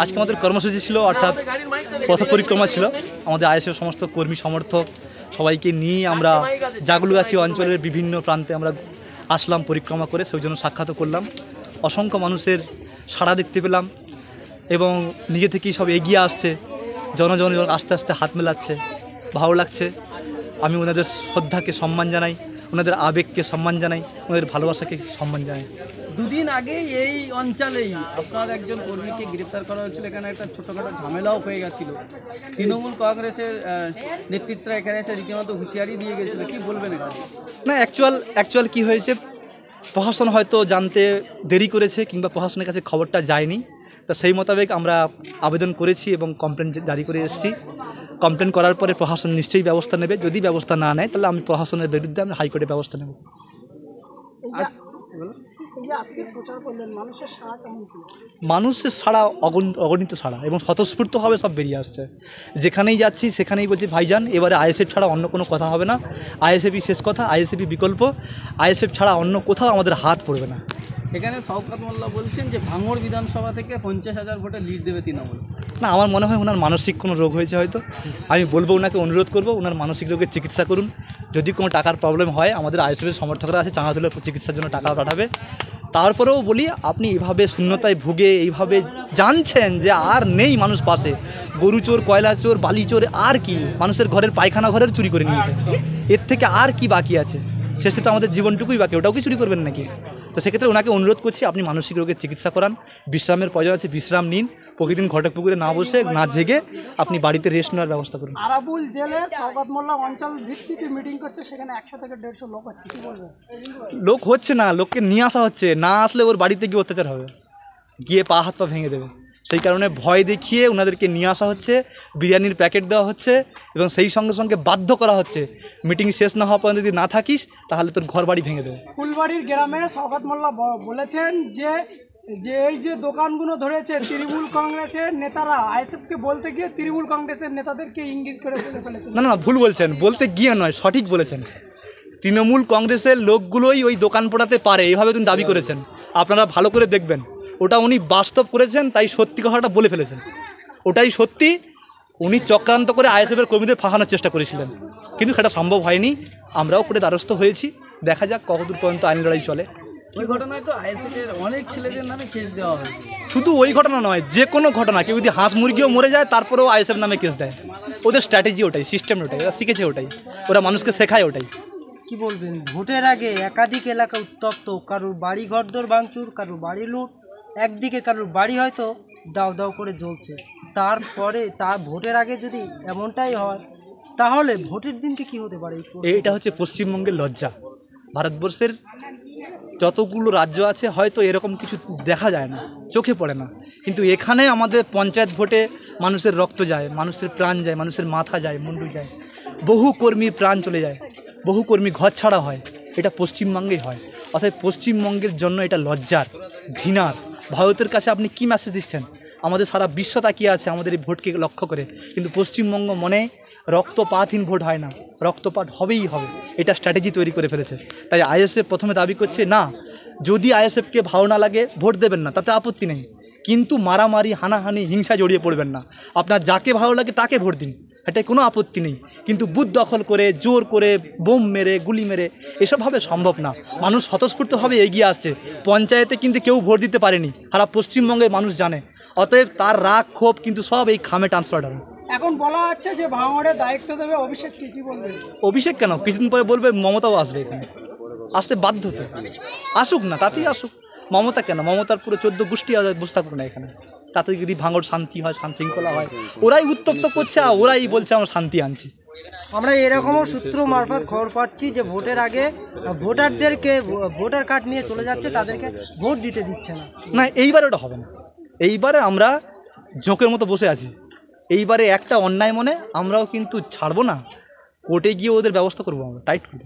আজকে আমাদের কর্মসূচি ছিল, অর্থাৎ পথ পরিক্রমা ছিল। আমাদের আইএসএফ সমস্ত কর্মী সমর্থক সবাইকে নিয়ে আমরা জাগলুগাছি অঞ্চলের বিভিন্ন প্রান্তে আমরা আসলাম পরিক্রমা করে, সেই জন্য সাক্ষাৎ করলাম। অসংখ্য মানুষের সাড়া দেখতে পেলাম এবং নিজে থেকেই সব এগিয়ে আসছে, জনজন আস্তে আস্তে হাত মেলাচ্ছে, ভালো লাগছে। আমি ওনাদের শ্রদ্ধাকে সম্মান জানাই, ওনাদের আবেগকে সম্মান জানাই, ওনাদের ভালোবাসাকে সম্মান জানাই। দুদিন আগে এই অঞ্চলেই আপনার একজন কর্মীকে গ্রেপ্তার করা হয়েছিল, এখানে একটা ছোটোখাটো ঝামেলাও হয়ে গেছিল। তৃণমূল কংগ্রেসের নেতৃত্ব এখানে এসে রীতিমতো হুঁশিয়ারি দিয়ে গেছিলো, কি বলবেন এখানে? না, অ্যাকচুয়াল কী হয়েছে, প্রশাসন হয়তো জানতে দেরি করেছে কিংবা প্রশাসনের কাছে খবরটা যায়নি। তা সেই মোতাবেক আমরা আবেদন করেছি এবং কমপ্লেন জারি করে এসেছি। কমপ্লেন করার পরে প্রশাসন নিশ্চয়ই ব্যবস্থা নেবে। যদি ব্যবস্থা না নেয় তাহলে আমি প্রশাসনের বিরুদ্ধে আমি হাইকোর্টে ব্যবস্থা নেব। মানুষের সাড়া অগণিত সাড়া এবং স্বতঃস্ফূর্তভাবে সব বেরিয়ে আসছে। যেখানেই যাচ্ছি সেখানেই বলছি ভাইজান এবারে আইএসএফ ছাড়া অন্য কোনো কথা হবে না, আইএসএফই শেষ কথা, আইএসএফই বিকল্প, আইএসএফ ছাড়া অন্য কোথাও আমাদের হাত পড়বে না। এখানে শওকত মোল্লা বলছেন যে ভাঙড় বিধানসভা থেকে 50,000 ভোটে লিড দেবে তৃণমূল। না, আমার মনে হয় ওনার মানসিক কোনো রোগ হয়েছে হয়তো। আমি বলবো, ওনাকে অনুরোধ করবো ওনার মানসিক রোগের চিকিৎসা করুন। যদি কোনো টাকার প্রবলেম হয় আমাদের আইএসএফের সমর্থকরা আছে, চাঁদাতুলের চিকিৎসার জন্য টাকা পাঠাবে। তারপরেও বলি, আপনি এইভাবে শূন্যতায় ভুগে এইভাবে জানছেন যে আর নেই মানুষ পাশে, গরু চোর, কয়লা চোর, বালি চোর, আর কি মানুষের ঘরের পায়খানা ঘরের চুরি করে নিয়েছে, এর থেকে আর কি বাকি আছে? শেষে তো আমাদের জীবনটুকুই বাকি, ওটাও কি চুরি করবেন নাকি? তো সেক্ষেত্রে ওনাকে অনুরোধ করছি, আপনি মানসিক রোগের চিকিৎসা করান, বিশ্রামের প্রয়োজন আছে বিশ্রাম নিন, প্রতিদিন ঘটক পুকুরে না বসে না জেগে আপনি বাড়িতে রেস্ট নেওয়ার ব্যবস্থা করুন। আরাবুল জেলে শওকত মোল্লা অঞ্চল ভিত্তিক মিটিং করছে, সেখানে 100 থেকে 150 লোক হচ্ছে, কি বলবেন? লোক হচ্ছে না, লোককে নিয়ে আসা হচ্ছে, না আসলে ওর বাড়িতে গিয়ে অত্যাচার হবে, গিয়ে পা হাত পা ভেঙে দেবে। সেই কারণে ভয় দেখিয়ে ওনাদেরকে নিয়ে আসা হচ্ছে, বিরিয়ানির প্যাকেট দেওয়া হচ্ছে এবং সেই সঙ্গে সঙ্গে বাধ্য করা হচ্ছে মিটিং শেষ না হওয়া পর্যন্ত যদি না থাকিস তাহলে তোর ঘর বাড়ি ভেঙে দেবে। ফুলবাড়ির গ্রামে শওকত মোল্লা বলেছেন যে এই যে দোকানগুলো ধরেছে তৃণমূল কংগ্রেসের নেতারা, আইএসএফকে বলতে গিয়ে তৃণমূল কংগ্রেসের নেতাদেরকে ইঙ্গিত করে ফেলেছেন। না, ভুল বলছেন, বলতে গিয়ে নয়, সঠিক বলেছেন। তৃণমূল কংগ্রেসের লোকগুলোই ওই দোকান পোড়াতে পারে এইভাবে তিনি দাবি করেছেন। আপনারা ভালো করে দেখবেন, ওটা উনি বাস্তব করেছেন, তাই সত্যি কথাটা বলে ফেলেছেন। ওটাই সত্যি, উনি চক্রান্ত করে আইএসএফের কর্মীদের ফাঁসানোর চেষ্টা করেছিলেন, কিন্তু সেটা সম্ভব হয়নি। আমরাও করে দ্বারস্থ হয়েছি, দেখা যাক কতদূর পর্যন্ত আইন লড়াই চলে। ওই ঘটনায় তো আইএসএফের অনেক ছেলেদের নামে কেস দেওয়া হয়েছে। শুধু ওই ঘটনা নয়, যে কোনো ঘটনা, কেউ যদি হাঁস মুরগিও মরে যায় তারপরেও আইএসএফ নামে কেস দেয়। ওদের স্ট্র্যাটেজি ওটাই, সিস্টেম ওটাই, ওরা শিখেছে ওটাই, ওরা মানুষকে শেখায় ওটাই। কি বলবেন, ভোটের আগে একাধিক এলাকা উত্তপ্ত, কারোর বাড়ি ঘরদোর ভাঙচুর, কারোর বাড়ি লুট, একদিকে কারোর বাড়ি হয়তো দাও দাও করে জ্বলছে। তারপরে ভোটের আগে যদি এমনটাই হয় তাহলে ভোটের দিনকে কি হতে পারে? এইটা হচ্ছে পশ্চিমবঙ্গের লজ্জা। ভারতবর্ষের যতগুলো রাজ্য আছে হয়তো এরকম কিছু দেখা যায় না, চোখে পড়ে না, কিন্তু এখানে আমাদের পঞ্চায়েত ভোটে মানুষের রক্ত যায়, মানুষের প্রাণ যায়, মানুষের মাথা যায়, মুন্ডু যায়, বহু কর্মীর প্রাণ চলে যায়, বহু কর্মী ঘর ছাড়া হয়। এটা পশ্চিমবঙ্গেই হয়। অর্থাৎ পশ্চিমবঙ্গের জন্য এটা লজ্জার, ঘৃণার। ভারতের কাছে আপনি কি মেসেজ দিচ্ছেন? আমাদের সারা বিশ্ব তাকিয়ে আছে আমাদের এই ভোটকে লক্ষ্য করে, কিন্তু পশ্চিমবঙ্গ মনে রক্তপাতহীন ভোট হয় না, রক্তপাত হবেই হবে, এটা স্ট্র্যাটেজি তৈরি করে ফেলেছে। তাই আইএসএফ প্রথমে দাবি করছে, না, যদি আইএসএফকে ভালো না লাগে ভোট দেবেন না, তাতে আপত্তি নেই, কিন্তু মারামারি, হানাহানি, হিংসা জড়িয়ে পড়বেন না। আপনার যাকে ভালো লাগে তাকে ভোট দিন, এটাই কোনো আপত্তি নেই, কিন্তু বুথ দখল করে, জোর করে, বোম মেরে, গুলি মেরে এসবভাবে সম্ভব না। মানুষ স্বতঃস্ফূর্তভাবে এগিয়ে আসছে। পঞ্চায়েতে কিন্তু কেউ ভোট দিতে পারেনি, সারা পশ্চিমবঙ্গের মানুষ জানে। অতএব তার রাগ ক্ষোভ কিন্তু সব এই খামে ট্রান্সফার হবে। এখন বলা হচ্ছে যে ভাঙড়ের দায়িত্ব দেবে অভিষেক, কি বলবে? অভিষেক কেন, কিছুদিন পরে বলবে মমতাও আসবে, এখানে আসতে বাধ্য তো, আসুক না, তাতেই আসুক। মমতা কেন, মমতার পুরো 14 গোষ্ঠী বসে থাকুক না এখানে, তাতে যদি ভাঙড় শান্তি হয়, শৃঙ্খলা হয়। ওরাই উত্তপ্ত করছে, ওরাই বলছে আমরা শান্তি আনছি। আমরা এরকমও সূত্র মারফত খবর পাচ্ছি যে ভোটের আগে ভোটারদেরকে ভোটার কার্ড নিয়ে চলে যাচ্ছে, তাদেরকে ভোট দিতে দিচ্ছে না। না, এইবারে ওটা হবে না। এইবারে আমরা জোঁকের মতো বসে আছি। এইবারে একটা অন্যায় মনে আমরাও কিন্তু ছাড়বো না, কোর্টে গিয়ে ওদের ব্যবস্থা করবো আমরা টাইট করে।